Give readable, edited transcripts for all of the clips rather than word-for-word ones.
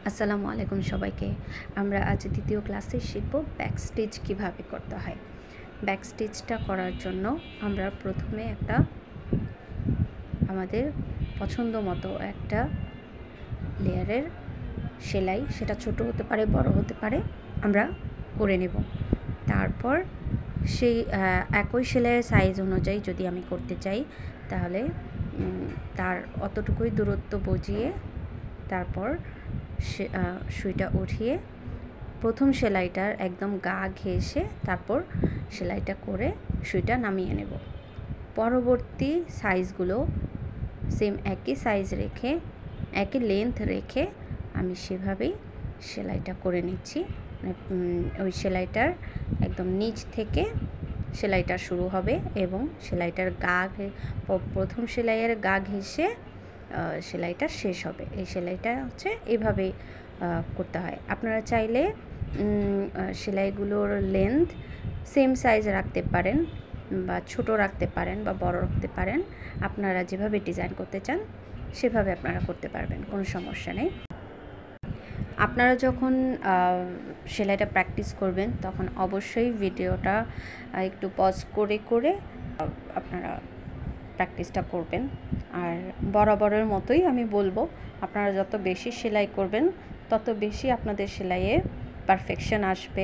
আসসালামু আলাইকুম সবাইকে। আমরা আজ দ্বিতীয় ক্লাসে শিখব ব্যাক স্টিচ কীভাবে করতে হয়। ব্যাক স্টিচটা করার জন্য আমরা প্রথমে আমাদের পছন্দ মতো একটা লেয়ারের সেলাই, সেটা ছোট হতে পারে বড় হতে পারে, আমরা করে নেব। তারপর সেই একই সেলাইয়ের সাইজ অনুযায়ী যদি আমি করতে চাই তাহলে তার অতটুকুই দূরত্ব বুঝিয়ে তারপর সুইটা উঠিয়ে প্রথম সেলাইটার একদম গা ঘেঁষে তারপর সেলাইটা করে সুইটা নামিয়ে নেব। পরবর্তী সাইজগুলো সেম একই সাইজ রেখে একই লেন্থ রেখে আমি সেভাবেই সেলাইটা করে নিচ্ছি। ওই সেলাইটার একদম নিচ থেকে সেলাইটা শুরু হবে এবং সেলাইটার প্রথম সেলাইয়ের গা ঘেঁষে সেলাইটা শেষ হবে। এই সেলাইটা হচ্ছে এইভাবেই করতে হয়। আপনারা চাইলে সেলাইগুলোর লেন্থ সেম সাইজ রাখতে পারেন বা ছোট রাখতে পারেন বা বড় রাখতে পারেন। আপনারা যেভাবে ডিজাইন করতে চান সেভাবে আপনারা করতে পারবেন, কোনো সমস্যা নেই। আপনারা যখন সেলাইটা প্র্যাকটিস করবেন তখন অবশ্যই ভিডিওটা একটু পজ করে করে আপনারা প্র্যাকটিসটা করবেন। আর বরাবরের মতোই আমি বলবো, আপনারা যত বেশি সেলাই করবেন তত বেশি আপনাদের সেলাইয়ে পারফেকশন আসবে।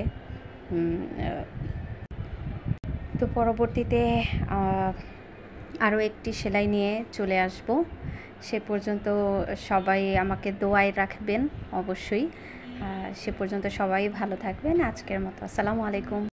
তো পরবর্তীতে আরও একটি সেলাই নিয়ে চলে আসব। সে পর্যন্ত সবাই আমাকে দোয়ায় রাখবেন অবশ্যই। সে পর্যন্ত সবাই ভালো থাকবেন। আজকের মতো আসসালামু আলাইকুম।